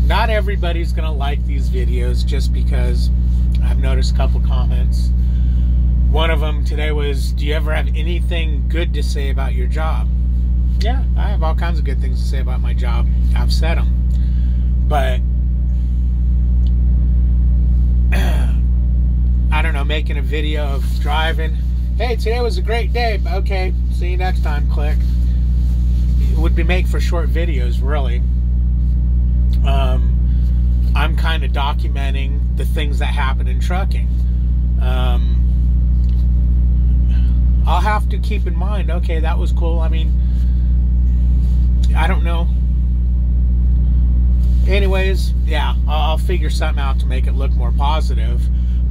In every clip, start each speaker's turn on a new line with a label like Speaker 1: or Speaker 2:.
Speaker 1: not everybody's gonna like these videos just because I've noticed a couple comments. One of them today was, do you ever have anything good to say about your job? Yeah, I have all kinds of good things to say about my job. I've said them. But I don't know, making a video of driving. Hey, today was a great day. Okay, see you next time. Click. It would be made for short videos, really. I'm kind of documenting the things that happen in trucking. I'll have to keep in mind, okay, that was cool. I mean, I don't know. Anyways, yeah, I'll figure something out to make it look more positive.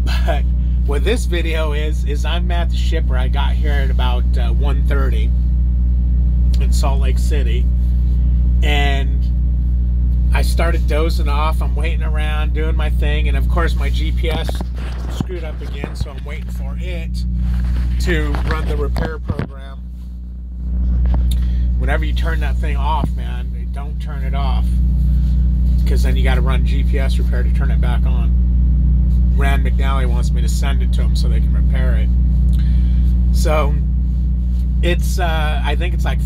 Speaker 1: But what this video is I'm at the shipper. I got here at about 1:30 in Salt Lake City, and I started dozing off. I'm waiting around doing my thing, and of course my GPS screwed up again, so I'm waiting for it to run the repair program. Whenever you turn that thing off, man, don't turn it off, because then you got to run GPS repair to turn it back on. Rand McNally wants me to send it to them so they can repair it. So it's I think it's like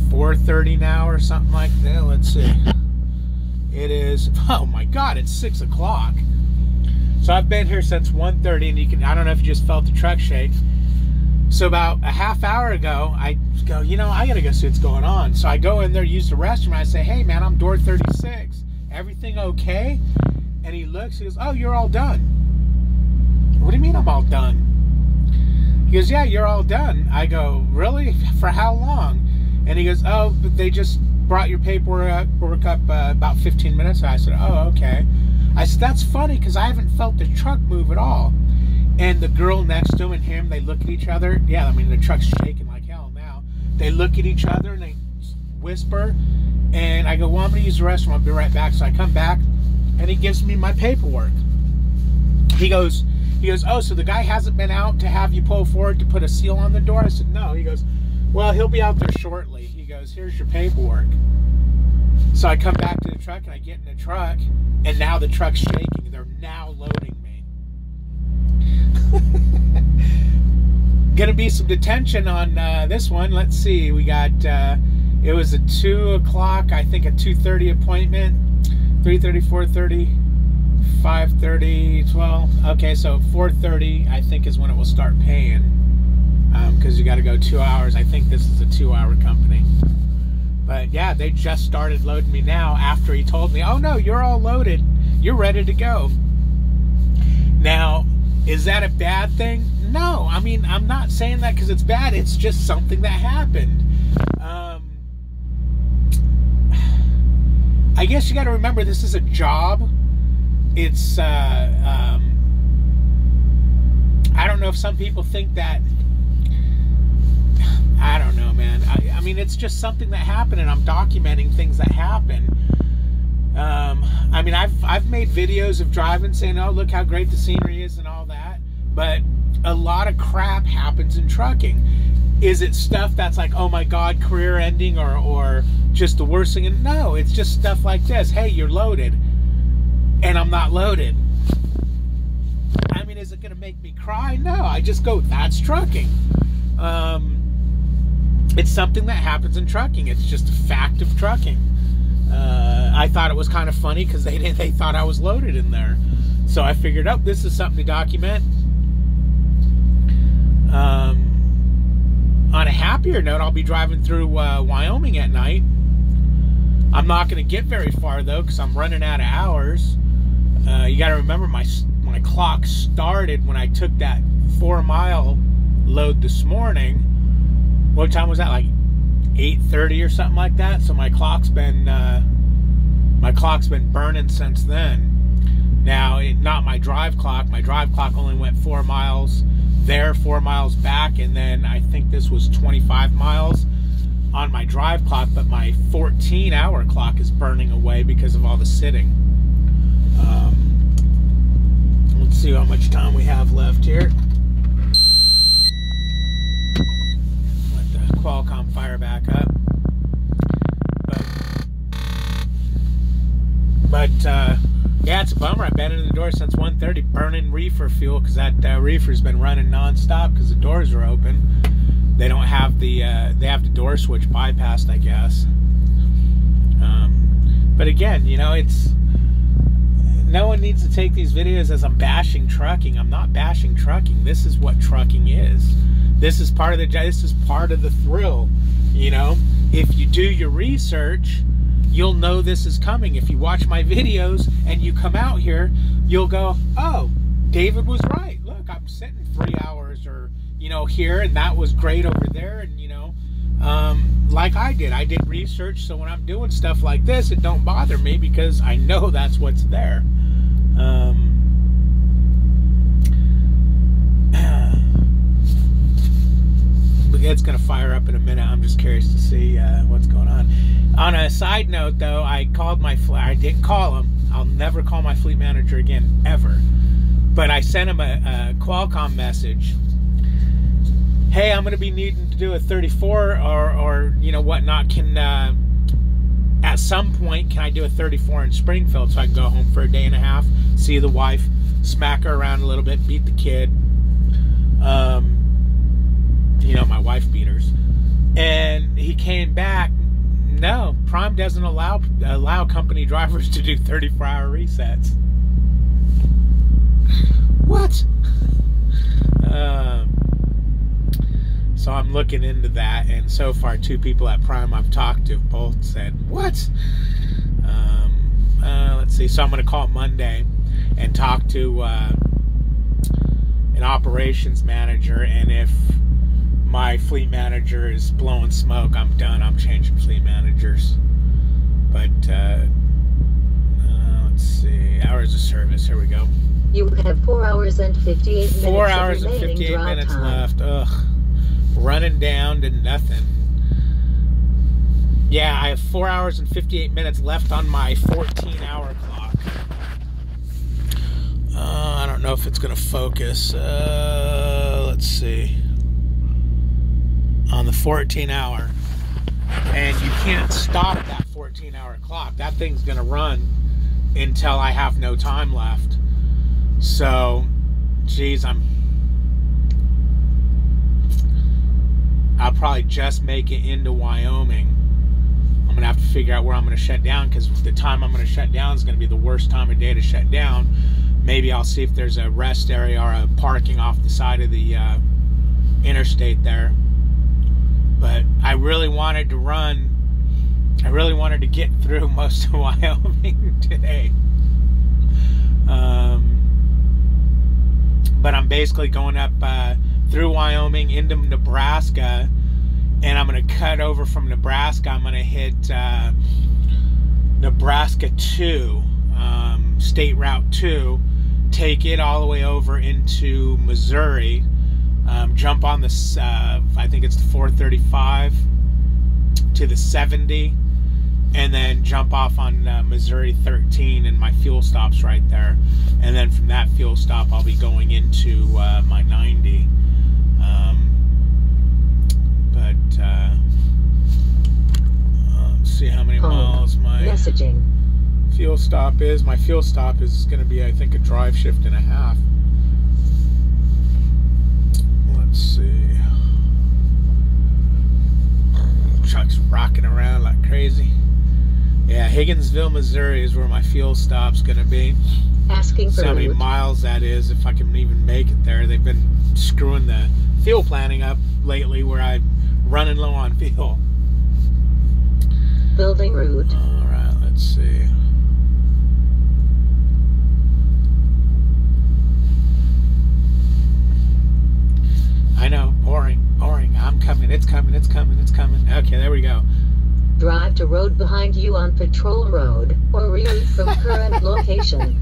Speaker 1: 4:30 now or something like that. Let's see. It is, oh my God, it's 6 o'clock. So I've been here since 1:30, and you can, I don't know if you just felt the truck shake. So about a half hour ago, I go, you know, I gotta go see what's going on. So I go in there, use the restroom, and I say, hey man, I'm door 36. Everything okay? And he looks, he goes, oh, you're all done. What do you mean I'm all done? He goes, yeah, you're all done. I go, really? For how long? And he goes, oh, but they just brought your paperwork up about 15 minutes ago. I said, oh, okay. I said, that's funny, because I haven't felt the truck move at all. And the girl next to him and him, they look at each other. Yeah, I mean, the truck's shaking like hell now. They look at each other and they whisper. And I go, well, I'm going to use the restroom. I'll be right back. So I come back, and he gives me my paperwork. He goes, oh, so the guy hasn't been out to have you pull forward to put a seal on the door? I said, no. He goes, well, he'll be out there shortly. He goes, here's your paperwork. So I come back to the truck, and I get in the truck, and now the truck's shaking. They're now loading me. Gonna be some detention on this one. Let's see. We got, it was a 2 o'clock, I think a 2:30 appointment. 3:30, 4:30, 5:30, 12. Okay, so 4:30, I think, is when it will start paying. Because you got to go 2 hours. I think this is a 2-hour company. But yeah, they just started loading me now after he told me, oh no, you're all loaded. You're ready to go. Now, is that a bad thing? No. I mean, I'm not saying that because it's bad. It's just something that happened. I guess you got to remember, this is a job. It's, I don't know if some people think that, I don't know, man. I mean, it's just something that happened, and I'm documenting things that happen. I mean, I've made videos of driving saying, oh, look how great the scenery is and all that, but a lot of crap happens in trucking. Is it stuff that's like, oh my God, career ending, or just the worst thing? And no, it's just stuff like this. Hey, you're loaded, and I'm not loaded. I mean, is it going to make me cry? No, I just go, that's trucking. It's something that happens in trucking. It's just a fact of trucking. I thought it was kind of funny because they thought I was loaded in there. So I figured, oh, this is something to document. On a happier note, I'll be driving through Wyoming at night. I'm not going to get very far, though, because I'm running out of hours. You got to remember, my clock started when I took that 4-mile load this morning. What time was that? Like 8:30 or something like that. So my clock's been burning since then. Now, not my drive clock. My drive clock only went 4 miles there, 4 miles back, and then I think this was 25 miles on my drive clock, but my 14-hour clock is burning away because of all the sitting. Let's see how much time we have left here. Let the Qualcomm fire back up. But But yeah, it's a bummer. I've been in the door since 1:30 burning reefer fuel, because that reefer's been running nonstop because the doors are open. They don't have the they have the door switch bypassed, I guess. But again, you know, it's, no one needs to take these videos as I'm bashing trucking. I'm not bashing trucking. This is what trucking is. This is part of the thrill. You know, if you do your research, you'll know this is coming. If you watch my videos and you come out here, you'll go, oh, David was right. Look, I'm sitting 3 hours, or, you know, here, and that was great over there. And, you know, like I did research, so when I'm doing stuff like this, it don't bother me because I know that's what's there. It's gonna fire up in a minute. I'm just curious to see what's going on. On a side note, though, I didn't call him. I'll never call my fleet manager again, ever. But I sent him a Qualcomm message. Hey, I'm going to be needing to do a 34 or you know, whatnot. Can, at some point, can I do a 34 in Springfield so I can go home for a day and a half, see the wife, smack her around a little bit, beat the kid. You know, my wife beaters. And he came back, no, Prime doesn't allow company drivers to do 34-hour resets. What? So I'm looking into that, and so far 2 people at Prime I've talked to both said, what? Let's see, so I'm going to call Monday and talk to an operations manager, and if my fleet manager is blowing smoke, I'm done. I'm changing fleet managers. But let's see, hours of service, here we go.
Speaker 2: You have 4 hours and 58 minutes
Speaker 1: 4 hours and 58 minutes left. Ugh. Running down to nothing. Yeah, I have 4 hours and 58 minutes left on my 14-hour clock. I don't know if it's going to focus. Let's see. On the 14-hour. And you can't stop that 14-hour clock. That thing's going to run until I have no time left. So, geez, I'll probably just make it into Wyoming. I'm going to have to figure out where I'm going to shut down, because the time I'm going to shut down is going to be the worst time of day to shut down. Maybe I'll see if there's a rest area or a parking off the side of the interstate there. But I really wanted to get through most of Wyoming today. But I'm basically going up through Wyoming into Nebraska, and I'm going to cut over from Nebraska. I'm going to hit Nebraska 2, State Route 2, take it all the way over into Missouri, jump on the, I think it's the 435 to the 70, and then jump off on Missouri 13, and my fuel stop's right there. And then from that fuel stop, I'll be going into my 90. Let's see how many miles my fuel stop is. My fuel stop is going to be, I think, a drive shift and a half. Let's see. Truck's rocking around like crazy. Yeah, Higginsville, Missouri is where my fuel stop's going to be.
Speaker 2: Asking for
Speaker 1: how many miles that is, if I can even make it there. They've been screwing the fuel planning up lately, where I'm running low on fuel.
Speaker 2: Building route.
Speaker 1: All right, let's see. I know, boring. I'm coming. It's coming. Okay, there we go.
Speaker 2: Drive to road behind you on patrol road, or reroute from current location.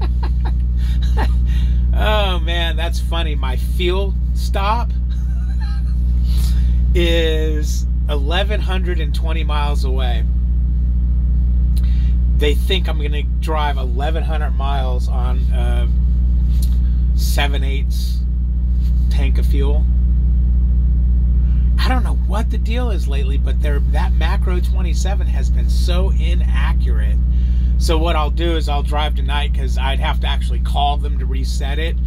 Speaker 1: Oh man, that's funny. My fuel stop is 1,120 miles away. They think I'm going to drive 1,100 miles on 7/8 tank of fuel. I don't know what the deal is lately, but that macro 27 has been so inaccurate. So what I'll do is I'll drive tonight, because I'd have to actually call them to reset it.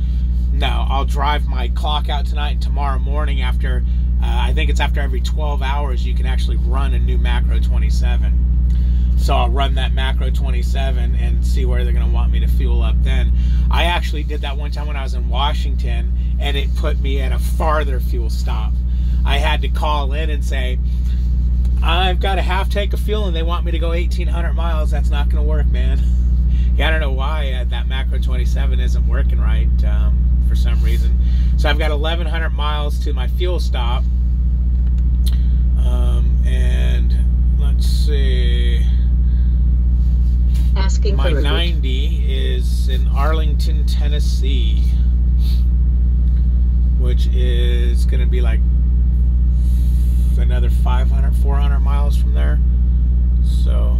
Speaker 1: No, I'll drive my clock out tonight, and tomorrow morning after, I think it's after every 12 hours, you can actually run a new macro 27. So I'll run that macro 27 and see where they're going to want me to fuel up then. I actually did that one time when I was in Washington, and it put me at a farther fuel stop. I had to call in and say, I've got a half tank of fuel and they want me to go 1,800 miles. That's not going to work, man. Yeah, I don't know why that macro 27 isn't working right for some reason. So I've got 1,100 miles to my fuel stop. And let's see.
Speaker 2: Asking
Speaker 1: my
Speaker 2: for
Speaker 1: 90 is in Arlington, Tennessee, which is going to be like another 500, 400 miles from there. So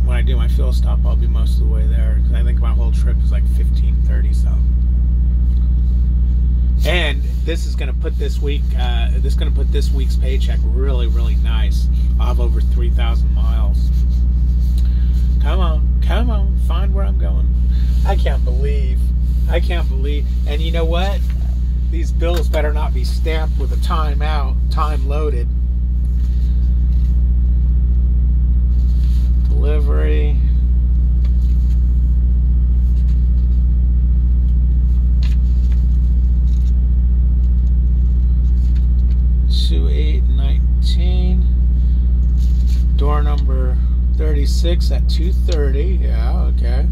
Speaker 1: when I do my fuel stop, I'll be most of the way there, because I think my whole trip is like 1530 something. And this is going to put this week's paycheck really, really nice. I'll have over 3,000 miles. Come on, find where I'm going. I can't believe. And you know what? These bills better not be stamped with a time out, time loaded. Delivery. $2,819. Door number 36 at 2:30. Yeah, okay.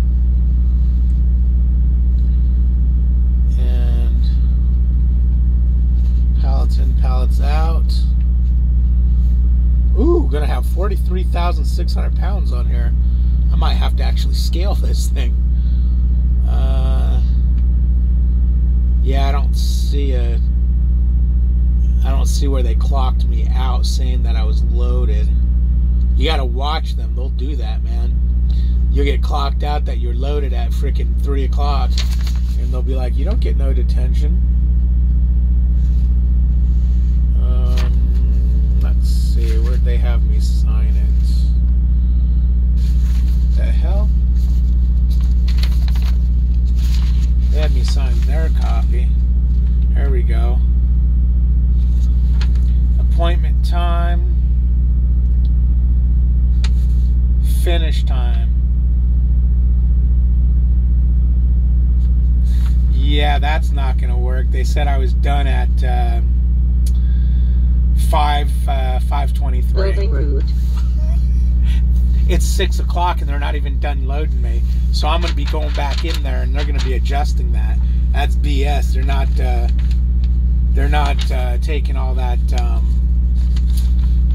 Speaker 1: And pallets in, pallets out. Ooh, gonna have 43,600 pounds on here. I might have to actually scale this thing. Yeah, I don't see where they clocked me out saying that I was loaded. You gotta watch them. They'll do that, man. You'll get clocked out that you're loaded at freaking 3 o'clock, and they'll be like, you don't get no detention. Let's see, where'd they have me sign it? The hell? They had me sign their copy. There we go. Appointment time. Finish time. Yeah, that's not gonna work. They said I was done at 5:23.
Speaker 2: Building route.
Speaker 1: It's 6 o'clock and they're not even done loading me. So I'm gonna be going back in there and they're gonna be adjusting that. That's BS. They're not taking all that.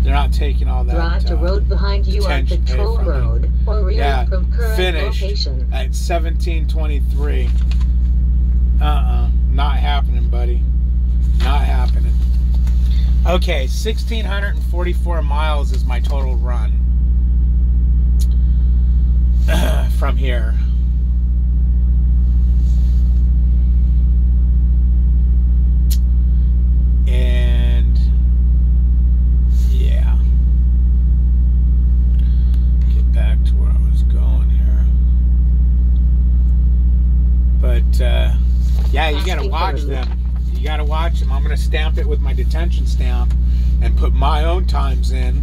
Speaker 1: They're not taking all that.
Speaker 2: Drive to road behind you on Patrol Road or reroute from current
Speaker 1: finish
Speaker 2: location.
Speaker 1: At 17:23. Not happening, buddy. Not happening. Okay, 1,644 miles is my total run from here. And yeah, get back to where I was going here. But yeah, you gotta watch them. You gotta watch them. I'm gonna stamp it with my detention stamp and put my own times in,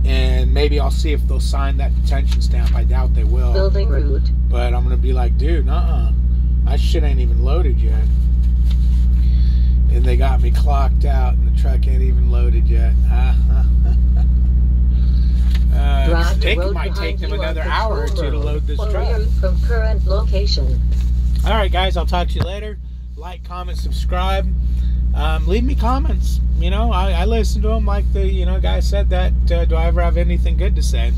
Speaker 1: and maybe I'll see if they'll sign that detention stamp. I doubt they will.
Speaker 2: Building route.
Speaker 1: But I'm gonna be like, dude, my shit ain't even loaded yet. And they got me clocked out, and the truck ain't even loaded yet. It might take them another hour or two to load this truck.
Speaker 2: From current location.
Speaker 1: All right, guys, I'll talk to you later. Like, comment, subscribe. Leave me comments. You know, I listen to them like the guy said that. Do I ever have anything good to say?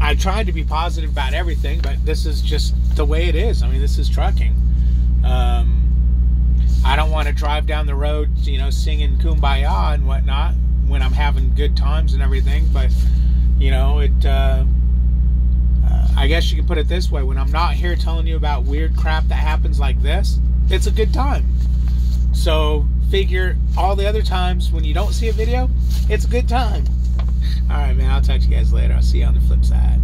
Speaker 1: I tried to be positive about everything, but this is just the way it is. I mean, this is trucking. I don't want to drive down the road, singing Kumbaya and whatnot when I'm having good times and everything. But, I guess you can put it this way. When I'm not here telling you about weird crap that happens like this, it's a good time. So figure all the other times when you don't see a video, it's a good time. All right, man. I'll talk to you guys later. I'll see you on the flip side.